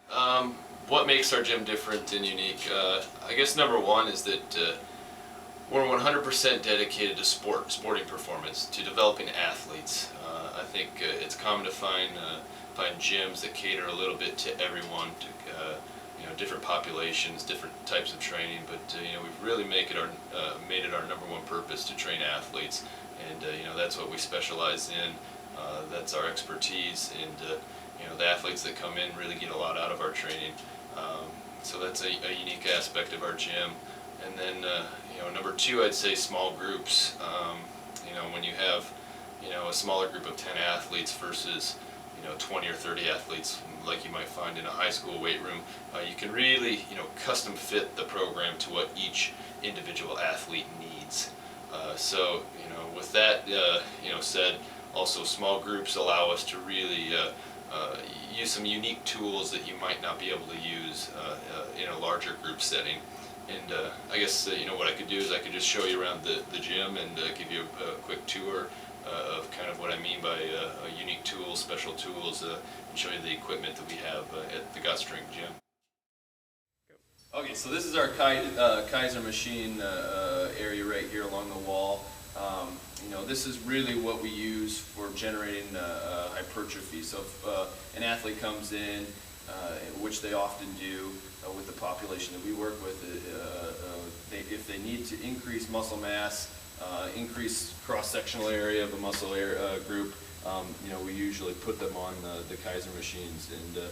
What makes our gym different and unique? I guess number one is that we're 100% dedicated to sporting performance, to developing athletes. I think it's common to find gyms that cater a little bit to everyone, to different populations, different types of training. But we've really made it our number one purpose to train athletes, and that's what we specialize in. That's our expertise, and the athletes that come in really get a lot out of our training. So that's a unique aspect of our gym. And then number two, I'd say small groups. When you have a smaller group of 10 athletes versus 20 or 30 athletes like you might find in a high school weight room, you can really custom fit the program to what each individual athlete needs. So with that said, also small groups allow us to really use some unique tools that you might not be able to use in a larger group setting. And I guess what I could do is I could just show you around the gym and give you a quick tour of kind of what I mean by unique tools, special tools, and show you the equipment that we have at the Got Strength Gym. Okay, so this is our Kaiser machine area right here along the wall. This is really what we use for generating hypertrophy. So if an athlete comes in, which they often do with the population that we work with, if they need to increase muscle mass, increase cross-sectional area of a muscle group, we usually put them on the Kaiser machines. And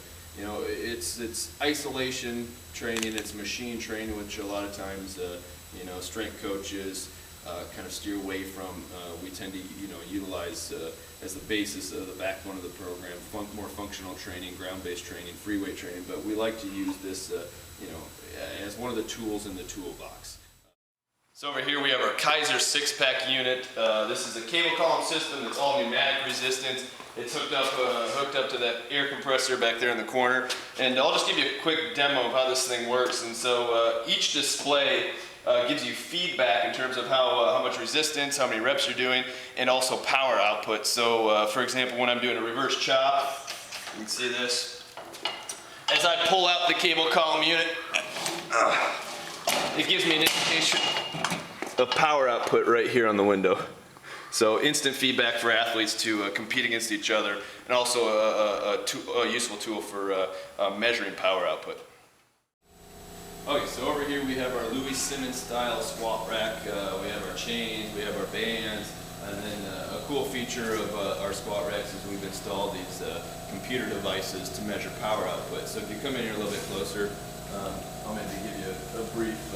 it's isolation training, it's machine training, which a lot of times strength coaches kind of steer away from. We tend to utilize as the basis of the backbone of the program more functional training, ground-based training, free weight training, but we like to use this as one of the tools in the toolbox. So over here we have our Kaiser six-pack unit. This is a cable column system that's all pneumatic resistance. It's hooked up to that air compressor back there in the corner. And I'll just give you a quick demo of how this thing works. And so each display gives you feedback in terms of how much resistance, how many reps you're doing, and also power output. So for example, when I'm doing a reverse chop, you can see this. As I pull out the cable column unit, it gives me an indication of power output right here on the window. So instant feedback for athletes to compete against each other, and also a useful tool for measuring power output. Okay, so over here we have our Louis Simmons style squat rack. We have our chains, we have our bands, and then a cool feature of our squat racks is we've installed these computer devices to measure power output. So if you come in here a little bit closer, I'll maybe give you a brief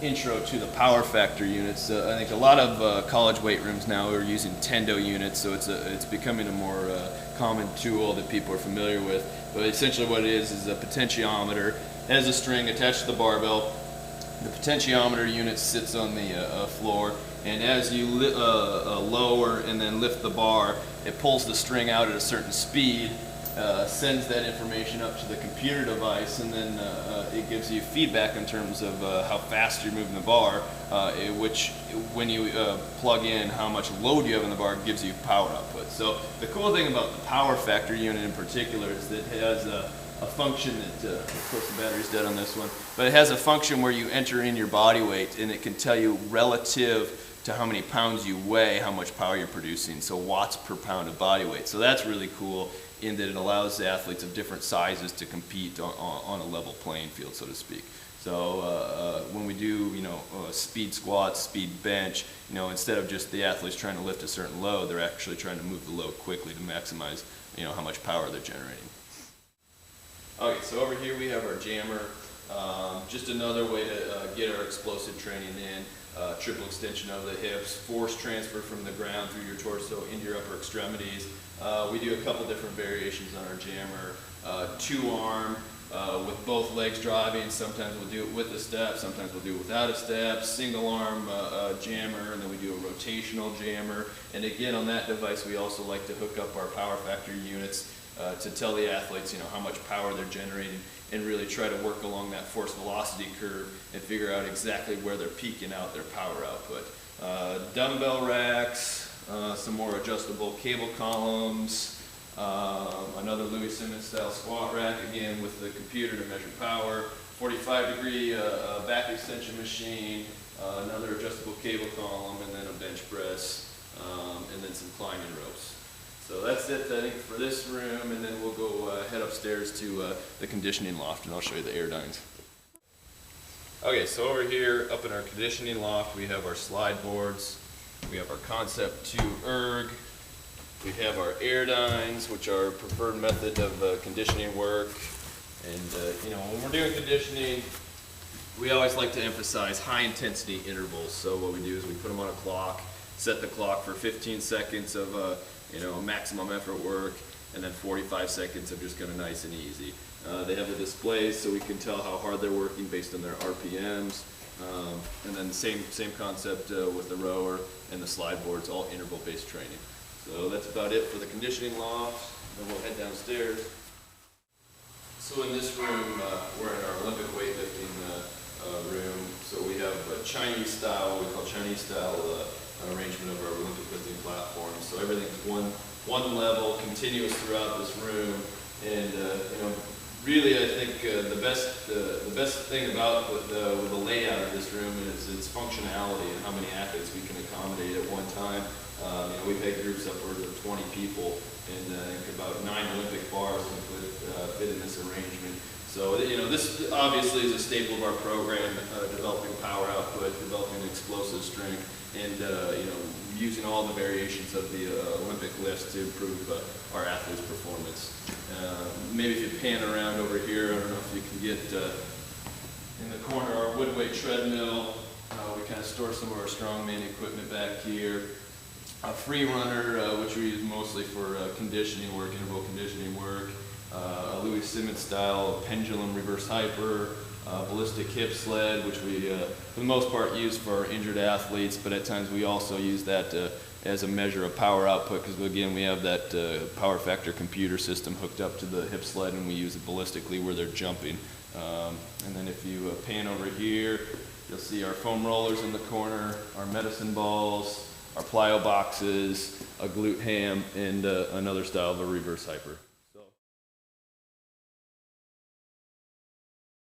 intro to the power factor units. I think a lot of college weight rooms now are using Tendo units, so it's becoming a more common tool that people are familiar with. But essentially what it is a potentiometer. It has a string attached to the barbell. The potentiometer unit sits on the floor, and as you lower and then lift the bar, it pulls the string out at a certain speed, sends that information up to the computer device, and then it gives you feedback in terms of how fast you're moving the bar, which when you plug in how much load you have in the bar gives you power output. So the cool thing about the power factor unit in particular is that it has a function that, of course the battery's dead on this one, but it has a function where you enter in your body weight and it can tell you relative to how many pounds you weigh, how much power you're producing, so watts per pound of body weight. So that's really cool in that it allows athletes of different sizes to compete on a level playing field, so to speak. So when we do, speed squats, speed bench, instead of just the athletes trying to lift a certain load, they're actually trying to move the load quickly to maximize, how much power they're generating. Okay, so over here we have our jammer. Just another way to get our explosive training in. Triple extension of the hips, force transfer from the ground through your torso into your upper extremities. We do a couple different variations on our jammer. Two arm with both legs driving. Sometimes we'll do it with a step, sometimes we'll do it without a step. Single arm jammer, and then we do a rotational jammer. And again, on that device we also like to hook up our power factor units to tell the athletes how much power they're generating, and really try to work along that force velocity curve and figure out exactly where they're peaking out their power output. Dumbbell racks, some more adjustable cable columns, Another Louis Simmons style squat rack, again with the computer to measure power, 45-degree back extension machine, another adjustable cable column, and then a bench press, and then some climbing ropes. So that's it, I think, for this room, and then we'll go head upstairs to the conditioning loft, and I'll show you the Airdynes. Okay, so over here, up in our conditioning loft, we have our slide boards, we have our Concept 2 erg, we have our Airdynes, which are our preferred method of conditioning work. And you know, when we're doing conditioning, we always like to emphasize high intensity intervals. So what we do is we put them on a clock, set the clock for 15 seconds of you know, maximum effort work, and then 45 seconds of just kind of nice and easy. They have the displays so we can tell how hard they're working based on their RPMs. And then the same concept with the rower and the slide boards, all interval-based training. So that's about it for the conditioning loft. Then we'll head downstairs. So in this room, we're in our Olympic weightlifting room. So we have a Chinese style, what we call Chinese style arrangement of our Olympic lifting platform. So everything's one level, continuous throughout this room. And you know, really, I think the best thing about with the layout of this room is its functionality and how many athletes we can accommodate at one time. You know, we've had groups upwards of 20 people, and I think about 9 Olympic bars can fit in this arrangement. So you know, this obviously is a staple of our program, developing power output, developing explosive strength, and you know, using all the variations of the Olympic lifts to improve our athletes' performance. Maybe if you pan around over here, I don't know if you can get in the corner our wood weight treadmill. We kind of store some of our strongman equipment back here. A free runner, which we use mostly for conditioning work, interval conditioning work. A Louis Simmons style pendulum reverse hyper. Ballistic hip sled, which we for the most part use for our injured athletes, but at times we also use that as a measure of power output, because again we have that power factor computer system hooked up to the hip sled, and we use it ballistically where they're jumping. And then if you pan over here, you'll see our foam rollers in the corner, our medicine balls, our plyo boxes, a glute ham, and another style of a reverse hyper.